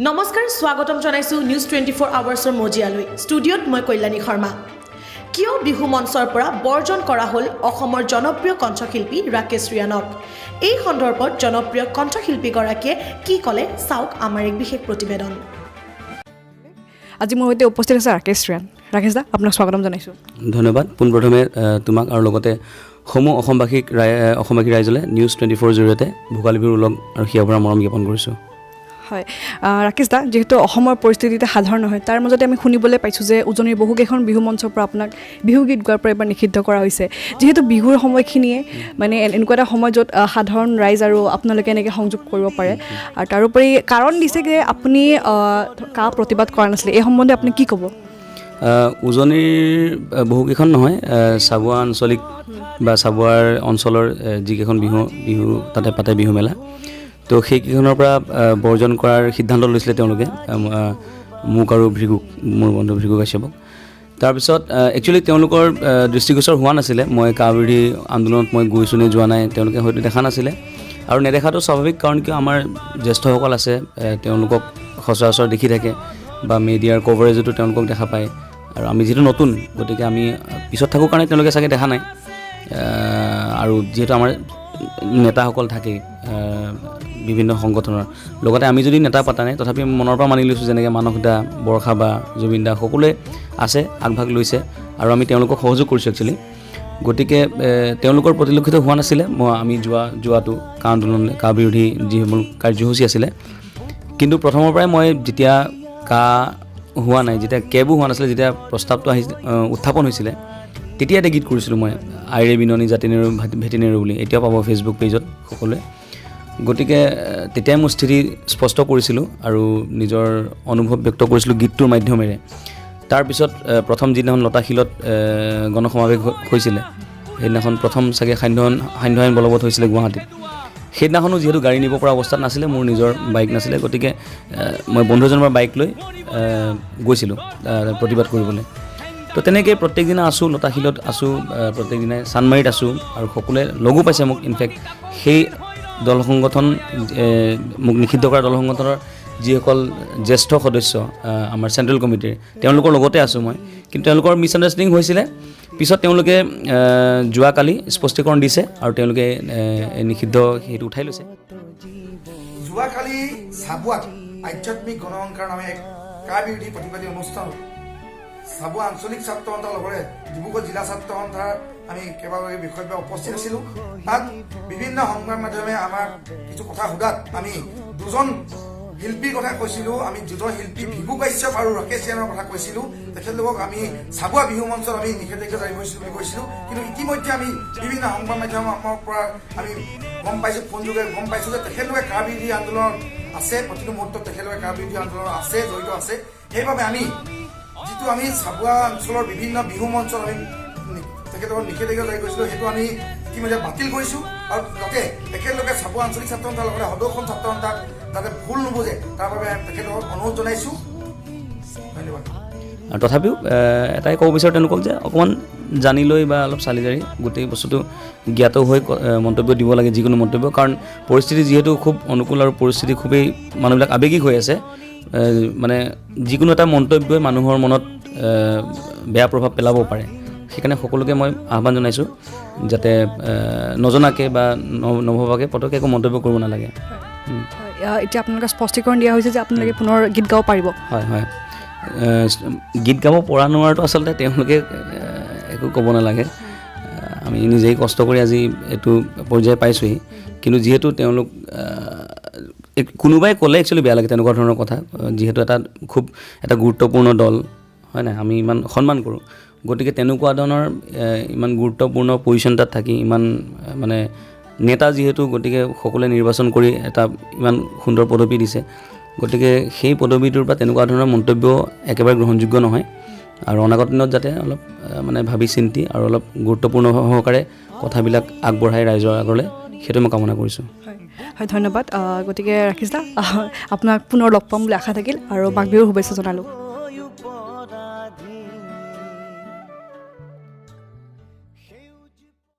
নমস্কাৰ স্বাগতম জনাইছো নিউজ 24 আৱাৰ্ছৰ মজিয়ালৈ ষ্টুডিঅ'ত মই কল্যাণী শৰ্মা কিয় বিহু মঞ্চৰ পৰা বৰ্জন কৰা হ'ল অসমৰ জনপ্ৰিয় কণ্ঠশিল্পী ৰাকেশ ৰিয়ানক এই সন্দৰ্ভত জনপ্ৰিয় কণ্ঠশিল্পীগৰাকীয়ে কি ক'লে চাওক আমাৰ এক বিশেষ প্ৰতিবেদন আজি মোৰ সৈতে উপস্থিত আছে ৰাকেশ ৰিয়ান ৰাকেশ দা আপোনাক স্বাগতম জনাইছো ধন্যবাদ পোনপ্ৰথমে তোমাক আৰু লগতে সমূহ অসমবাসী ৰাইজলৈ নিউজ 24 জৰিয়তে ভোগালী বিহুৰ উলগ আৰু হিয়াভৰা মৰম জ্ঞাপন কৰিছোঁ হয় ৰাকেশ দা যেহেতু অসমৰ পৰিস্থিতিতে সাধাৰণ নহয় তাৰ মাজতে আমি শুনিবলৈ পাইছোঁ যে উজনিৰ বহুকেইখন বিহু মঞ্চৰ পৰা আপোনাক বিহু গীত গোৱাৰ পৰা এবাৰ নিষিদ্ধ কৰা হৈছে যিহেতু বিহুৰ সময়খিনিয়ে মানে এনেকুৱা এটা সময় য'ত সাধাৰণ ৰাইজ আৰু আপোনালোকে এনেকৈ সংযোগ কৰিব পাৰে আৰু তাৰোপৰি কাৰণ দিছে যে আপুনি প্ৰতিবাদ কৰা নাছিলে এই সম্বন্ধে আপুনি কি ক'ব উজনিৰ বহুকেইখন নহয় চাবুৱা আঞ্চলিক বা চাবুৱাৰ অঞ্চলৰ যিকেইখন বিহু তাতে পাতে বিহু মেলা তো সেইকেইখনৰ পৰা বৰ্জন কৰাৰ সিদ্ধান্ত লৈছিলে তেওঁলোকে মোক আৰু ভৃগুক মোৰ বন্ধু ভৃগু কাশ্যপক তাৰপিছত একচুৱেলি তেওঁলোকৰ দৃষ্টিগোচৰ হোৱা নাছিলে মই কা বিৰোধী আন্দোলনত মই গৈছোঁ নে যোৱা নাই তেওঁলোকে হয়তো দেখা নাছিলে আৰু নেদেখাটো স্বাভাৱিক কাৰণ কিয় আমাৰ জ্যেষ্ঠসকল আছে তেওঁলোকক সচৰাচৰ দেখি থাকে বা মিডিয়াৰ কভাৰেজতো তেওঁলোকক দেখা পায় আৰু আমি যিহেতু নতুন গতিকে আমি পিছত থাকোঁ কাৰণে তেওঁলোকে চাগে দেখা নাই আৰু যিহেতু আমাৰ নেতাসকল থাকে বিভিন্ন সংগঠনৰ লগতে আমি যদি নেতা পাতা নাই তথাপি মনৰ পৰা মানি লৈছোঁ যেনেকৈ মানস দা বৰষা বা জুবিন দা সকলোৱে আছে আগভাগ লৈছে আৰু আমি তেওঁলোকক সহযোগ কৰিছোঁ একচুৱেলি গতিকে তেওঁলোকৰ পৰিলক্ষিত হোৱা নাছিলে আমি যোৱাটো কা আন্দোলনলৈ কা বিৰোধী যিসমূহ কাৰ্যসূচী আছিলে কিন্তু প্ৰথমৰ পৰাই মই যেতিয়া কা হোৱা নাই যেতিয়া কেবো হোৱা নাছিলে যেতিয়া প্ৰস্তাৱটো উত্থাপন হৈছিলে তেতিয়া এটা গীত কৰিছিলোঁ মই আইৰে বিননি জাতিনেৰু ভেটিনেৰু বুলি এতিয়াও পাব ফেচবুক পেজত সকলোৱে গতিকে তেতিয়াই মোৰ স্থিতি স্পষ্ট কৰিছিলোঁ আৰু নিজৰ অনুভৱ ব্যক্ত কৰিছিলোঁ গীতটোৰ মাধ্যমেৰে তাৰপিছত প্ৰথম যিদিনাখন লতাশিলত গণসমাৱেশ হৈছিলে সেইদিনাখন প্ৰথম চাগে সান্ধ্য আইন বলবৎ হৈছিলে গুৱাহাটীত সেইদিনাখনো যিহেতু গাড়ী নিব পৰা অৱস্থাত নাছিলে মোৰ নিজৰ বাইক নাছিলে গতিকে মই বন্ধু এজনৰ পৰা বাইক লৈ গৈছিলোঁ প্ৰতিবাদ কৰিবলৈ তো তেনেকৈ প্ৰত্যেক দিনা আছোঁ লতাশিলত আছোঁ প্ৰত্যেক দিনাই চানমাৰীত আছোঁ আৰু সকলোৱে লগো পাইছে মোক ইনফেক্ট সেই দল সংগঠন মোক নিষিদ্ধ কৰা দল সংগঠনৰ যিসকল জ্যেষ্ঠ সদস্য আমাৰ চেণ্ট্ৰেল কমিটিৰ তেওঁলোকৰ লগতে আছোঁ মই কিন্তু তেওঁলোকৰ মিছ আণ্ডাৰষ্টেণ্ডিং হৈছিলে পিছত তেওঁলোকে যোৱাকালি স্পষ্টীকৰণ দিছে আৰু তেওঁলোকে নিষিদ্ধ সেইটো উঠাই লৈছে যোৱাকালি চাবুৱাত আধ্যাত্মিক গণসংখ্যাৰ নামে কা বিৰোধী প্ৰতিবাদী অনুষ্ঠান চাবুৱা আঞ্চলিক ছাত্ৰ সন্থাৰ লগতে ডিব্ৰুগড় জিলা ছাত্ৰ সন্থাৰ আমি কেইবাগৰাকী বিষয়ত উপস্থিত আছিলোঁ তাত বিভিন্ন সংবাদ মাধ্যমে আমাক কিছু কথা সোধাত আমি দুজন শিল্পীৰ কথা কৈছিলোঁ আমি দুজন শিল্পী ভৃগু কাশ্যপ আৰু ৰাকেশ ৰিয়ানৰ কথা কৈছিলোঁ তেখেতলোকক আমি চাবুৱা বিহু মঞ্চত আমি নিষেধাজ্ঞা জাৰি কৰিছিলোঁ বুলি কৈছিলোঁ কিন্তু ইতিমধ্যে আমি বিভিন্ন সংবাদ মাধ্যমৰ পৰা আমি গম পাইছোঁ ফোনযোগে গম পাইছোঁ যে তেখেতলোকে কা বিৰোধী আন্দোলনত আছে প্ৰতিটো মুহূৰ্তত তেখেতলোকে কা বিৰোধী আন্দোলনত আছে জড়িত আছে সেইবাবে আমি যিটো আমি চাবুৱা অঞ্চলৰ বিভিন্ন বিহু মঞ্চত আমি তেখেতলোকৰ নিষেধাজ্ঞা জাৰি কৰিছিলোঁ সেইটো আমি ইতিমধ্যে বাতিল কৰিছোঁ আৰু যাতে তেখেতলোকে চাবুৱা আঞ্চলিক ছাত্ৰ সন্থাৰ লগতে সদৌ ছাত্ৰ সন্থাক যাতে ভুল নুবুজে তাৰ বাবে তেখেতলোকক অনুৰোধ জনাইছোঁ ধন্যবাদ আৰু তথাপিও এটাই ক'ব বিচাৰোঁ তেওঁলোকক যে অকণমান জানি লৈ বা অলপ চালি জাৰি গোটেই বস্তুটো জ্ঞাত হৈ মন্তব্য দিব লাগে যিকোনো মন্তব্য কাৰণ পৰিস্থিতি যিহেতু খুব অনুকূল আৰু পৰিস্থিতি খুবেই মানুহবিলাক আৱেগিক হৈ আছে মানে যিকোনো এটা মন্তব্যই মানুহৰ মনত বেয়া প্ৰভাৱ পেলাব পাৰে সেইকাৰণে সকলোকে মই আহ্বান জনাইছোঁ যাতে নজনাকৈ বা নভবাকৈ পটককৈ একো মন্তব্য কৰিব নালাগে এতিয়া আপোনালোকে স্পষ্টীকৰণ দিয়া হৈছে যে আপোনালোকে পুনৰ গীত গাব পাৰিব হয় হয় গীত গাব পৰা নোৱাৰাটো আচলতে তেওঁলোকে একো ক'ব নালাগে আমি নিজেই কষ্ট কৰি আজি এইটো পৰ্যায় পাইছোঁহি কিন্তু যিহেতু তেওঁলোক কোনোবাই ক'লে একচুৱেলি বেয়া লাগে তেনেকুৱা ধৰণৰ কথা যিহেতু খুব এটা গুৰুত্বপূৰ্ণ দল হয় নাই আমি ইমান সন্মান কৰোঁ গতিকে তেনেকুৱা ধৰণৰ ইমান গুৰুত্বপূৰ্ণ পজিশ্যন তাত থাকি ইমান মানে নেতা যিহেতু গতিকে সকলোৱে নিৰ্বাচন কৰি এটা ইমান সুন্দৰ পদবী দিছে গতিকে সেই পদবীটোৰ পৰা তেনেকুৱা ধৰণৰ মন্তব্য একেবাৰে গ্ৰহণযোগ্য নহয় আৰু অনাগত দিনত যাতে অলপ মানে ভাবি চিন্তি আৰু অলপ গুৰুত্বপূৰ্ণ সহকাৰে কথাবিলাক আগবঢ়াই ৰাইজৰ আগলৈ সেইটো মই কামনা কৰিছোঁ হয় ধন্যবাদ গতিকে ৰাকেশ দা আপোনাক পুনৰ লগ পাম বুলি আশা থাকিল আৰু মাঘ বিহুৰ শুভেচ্ছা জনালোঁ